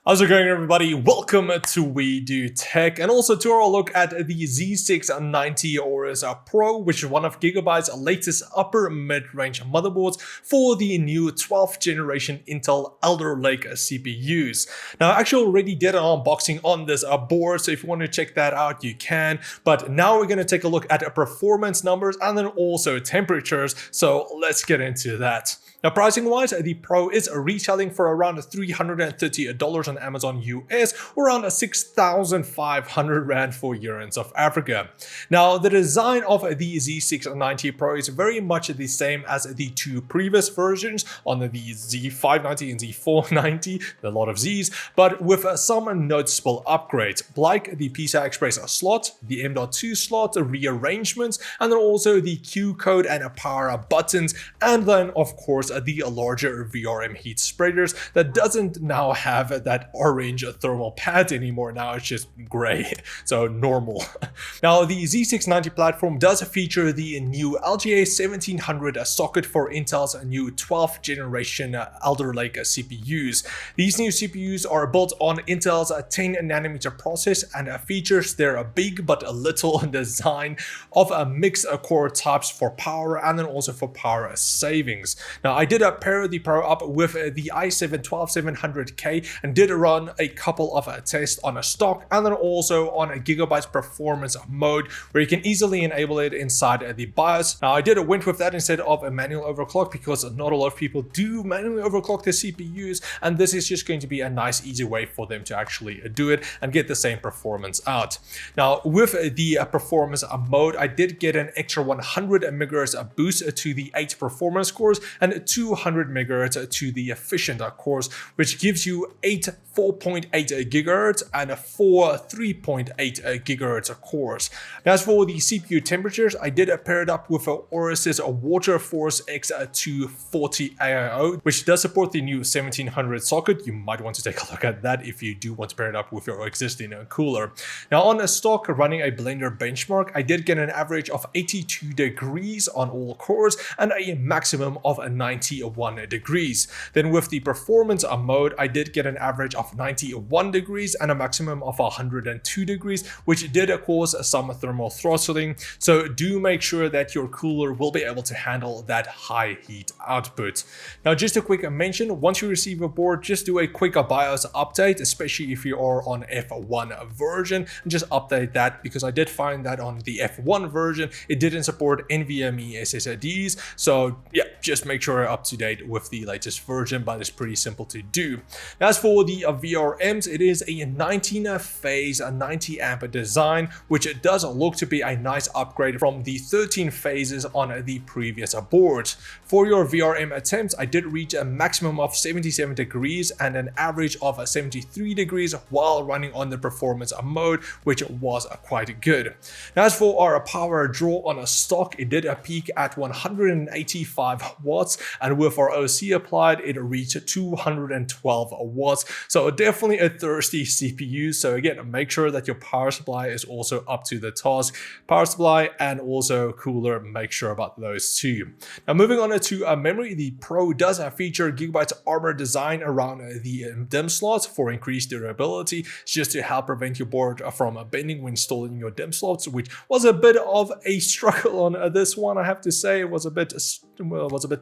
How's it going, everybody? Welcome to We Do Tech, and also to our look at the Z690 Aorus Pro, which is one of Gigabyte's latest upper mid-range motherboards for the new 12th generation Intel Alder Lake CPUs. Now, I actually already did an unboxing on this board, so if you want to check that out, you can. But now we're going to take a look at performance numbers and then also temperatures, so let's get into that. Now, pricing-wise, the Pro is retailing for around $330 on Amazon US, or around 6,500 Rand for here in South Africa. Now, the design of the Z690 Pro is very much the same as the two previous versions on the Z590 and Z490, a lot of Zs, but with some noticeable upgrades, like the PCI Express slot, the M.2 slot, the rearrangements, and then also the Q code and power buttons, and then, of course, the larger VRM heat spreaders that doesn't now have that orange thermal pad anymore. Now it's just gray, so normal. Now, the Z690 platform does feature the new LGA 1700 socket for Intel's new 12th generation Alder Lake CPUs. These new CPUs are built on Intel's 10nm process and features their big but a little design of mixed core types for power and then also for power savings. Now, I did pair the Pro up with the i7-12700K and did run a couple of tests on a stock and then also on a Gigabyte's performance mode, where you can easily enable it inside the BIOS. Now, I went with that instead of a manual overclock because not a lot of people do manually overclock their CPUs, and this is just going to be a nice easy way for them to actually do it and get the same performance out. Now, with the performance mode, I did get an extra 100 MHz boost to the 8 performance cores and 200 MHz to the efficient cores, which gives you 8 4.8 GHz and 4 3.8 GHz cores. Now, as for the CPU temperatures, I did pair it up with Aorus's WaterForce X240 AIO, which does support the new 1700 socket. You might want to take a look at that if you do want to pair it up with your existing cooler. Now, on a stock running a Blender benchmark, I did get an average of 82 degrees on all cores and a maximum of 91 degrees. Then with the performance mode, I did get an average of 91 degrees and a maximum of 102 degrees, which did cause some thermal throttling. So do make sure that your cooler will be able to handle that high heat output. Now, just a quick mention, once you receive a board, just do a quick BIOS update, especially if you are on F1 version, and just update that, because I did find that on the F1 version, it didn't support NVMe SSDs. So yeah, just make sure you're up to date with the latest version, but it's pretty simple to do. As for the VRMs, it is a 19 phase 90 amp design, which does look to be a nice upgrade from the 13 phases on the previous board. For your VRM attempts, I did reach a maximum of 77 degrees and an average of 73 degrees while running on the performance mode, which was quite good. Now, as for our power draw on a stock, it did peak at 185 watts, and with our OC applied, it reached 212 watts. So definitely a thirsty CPU. So again, make sure that your power supply is also up to the task. Power supply and also cooler, make sure about those two. Now, moving on to memory, the Pro does feature Gigabyte's armor design around the DIMM slots for increased durability, just to help prevent your board from bending when installing your DIMM slots, which was a bit of a struggle on this one. I have to say it was a bit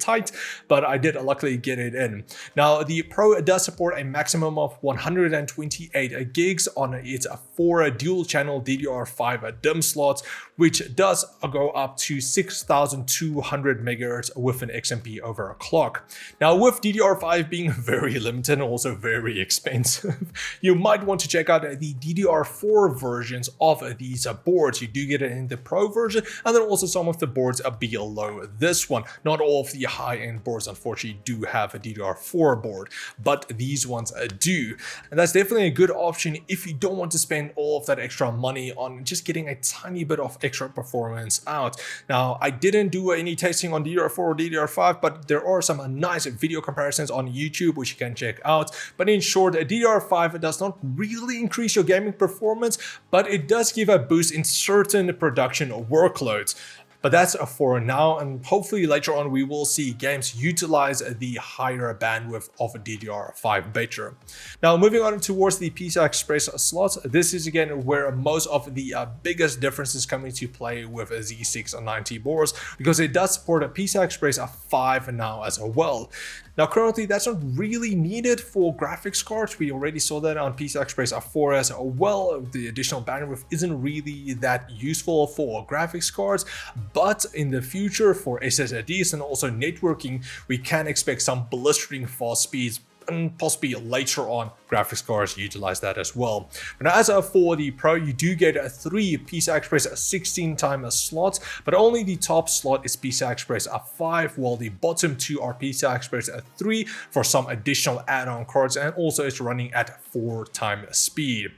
tight, but I did luckily get it in. Now, the Pro does support a maximum of 128 gigs on its 4 dual channel DDR5 DIMM slots, which does go up to 6,200 MHz with an XMP overclock. Now, with DDR5 being very limited and also very expensive, you might want to check out the DDR4 versions of these boards. You do get it in the Pro version, and then also some of the boards are below this one. Not all of the high-end boards, unfortunately, do have a DDR4 board, but these ones do. And that's definitely a good option if you don't want to spend all of that extra money on just getting a tiny bit of extra performance out. Now, I didn't do any testing on DDR4 or DDR5, but there are some nice video comparisons on YouTube which you can check out. But in short, DDR5 does not really increase your gaming performance, but it does give a boost in certain production workloads. But that's for now, and hopefully later on we will see games utilize the higher bandwidth of a DDR5 better. Now moving on towards the PCI Express slots, this is again where most of the biggest differences come into play with a Z690 boards, because it does support a PCI Express 5 now as well. Now currently that's not really needed for graphics cards. We already saw that on PCI Express 4 as well. The additional bandwidth isn't really that useful for graphics cards, but in the future for SSDs and also networking, we can expect some blistering fast speeds, and possibly later on graphics cards utilize that as well. But as for the Pro, you do get 3 PCI Express 16-time slots, but only the top slot is PCI Express 5, while the bottom 2 are PCI Express 3 for some additional add-on cards, and also it's running at 4-time speed.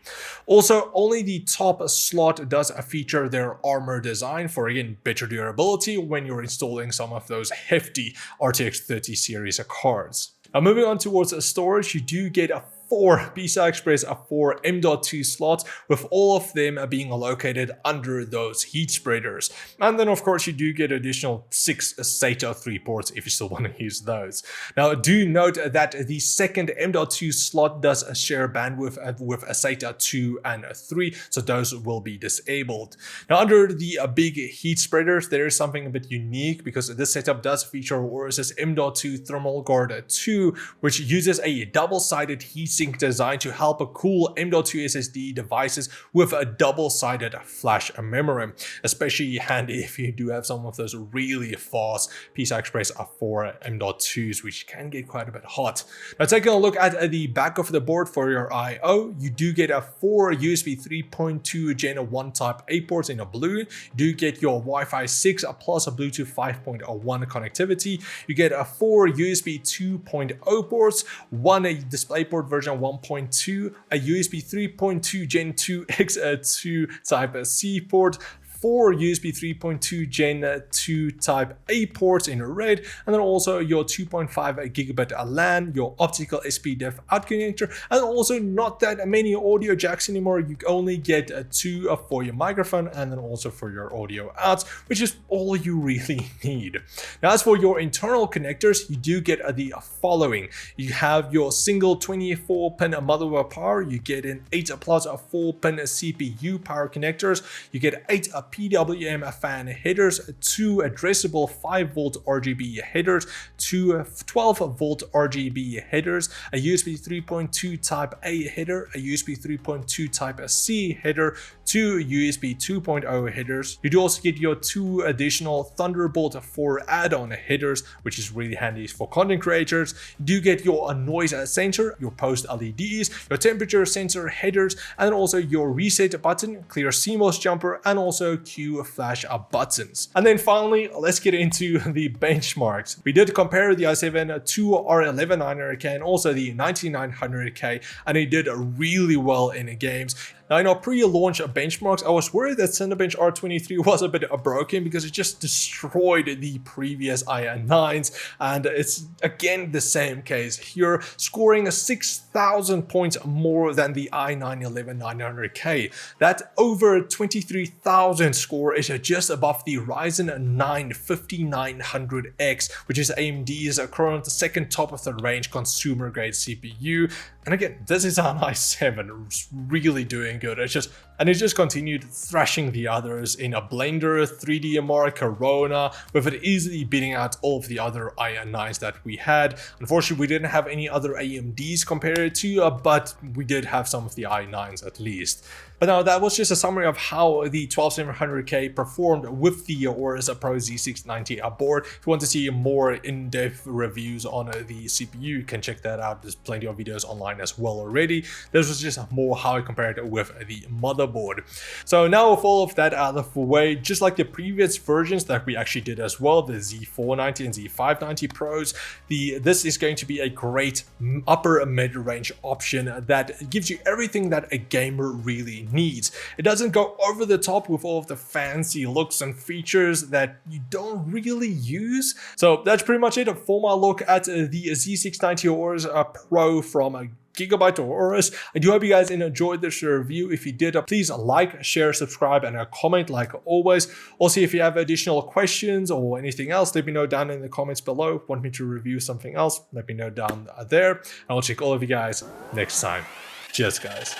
Also, only the top slot does feature their armor design for, again, better durability when you're installing some of those hefty RTX 30 series cards. Now moving on towards storage, you do get a 4 PCI Express 4 M.2 slots, with all of them being located under those heat spreaders. And then of course you do get additional 6 SATA 3 ports if you still want to use those. Now do note that the second M.2 slot does share bandwidth with a SATA 2 and 3, so those will be disabled. Now under the big heat spreaders, there is something a bit unique, because this setup does feature Aorus's M.2 Thermal Guard 2, which uses a double-sided heatsink design to help cool M.2 SSD devices with a double-sided flash memory, especially handy if you do have some of those really fast PCI Express 4 M.2s, which can get quite a bit hot. Now taking a look at the back of the board for your I/O, you do get a 4 USB 3.2 Gen 1 Type A ports in a blue. You do get your Wi-Fi 6 plus a Bluetooth 5.1 connectivity. You get a 4 USB 2.0 ports, 1 DisplayPort version 1.2, a USB 3.2 Gen 2 X2 Type C port, 4 USB 3.2 Gen 2 Type A ports in red, and then also your 2.5 gigabit LAN, your optical SPDIF out connector, and also not that many audio jacks anymore. You only get 2 for your microphone and then also for your audio outs, which is all you really need. Now as for your internal connectors, you do get the following. You have your single 24-pin motherboard power, you get an 8 plus 4-pin CPU power connectors, you get 8 PWM fan headers, 2 addressable 5-volt RGB headers, 2 12-volt RGB headers, a USB 3.2 Type A header, a USB 3.2 Type C header, 2 USB 2.0 headers. You do also get your 2 additional Thunderbolt 4 add-on headers, which is really handy for content creators. You do get your noise sensor, your post LEDs, your temperature sensor headers, and also your reset button, clear CMOS jumper, and also Q flash buttons. And then finally, let's get into the benchmarks. We did compare the i7 to R11900K and also the 9900K, and it did really well in games. Now in our pre-launch benchmarks, I was worried that Cinebench R23 was a bit broken because it just destroyed the previous i9s, and it's again the same case here, scoring 6,000 points more than the i9-11900K. That over 23,000 score is just above the Ryzen 9 5900X, which is AMD's current second top of the range consumer grade CPU. And again, this is an i7, it's really doing good. It just continued thrashing the others in a Blender, 3DMR, Corona, with it easily beating out all of the other i9s that we had. Unfortunately, we didn't have any other AMDs compared to, but we did have some of the i9s at least. But now that was just a summary of how the 12700K performed with the Aorus Pro Z690 board. If you want to see more in-depth reviews on the CPU, you can check that out. There's plenty of videos online as well already. This was just more how I compared it with the motherboard. So now with all of that out of the way, just like the previous versions that we actually did as well, the Z490 and Z590 Pros, this is going to be a great upper mid-range option that gives you everything that a gamer really needs. It doesn't go over the top with all of the fancy looks and features that you don't really use. So that's pretty much it for my look at the Z690 Aorus Pro from Gigabyte or Aorus. I do hope you guys enjoyed this review. If you did, please like, share, subscribe, and comment like always. Also, if you have additional questions or anything else, let me know down in the comments below. Want me to review something else? Let me know down there. And I'll check all of you guys next time. Cheers, guys.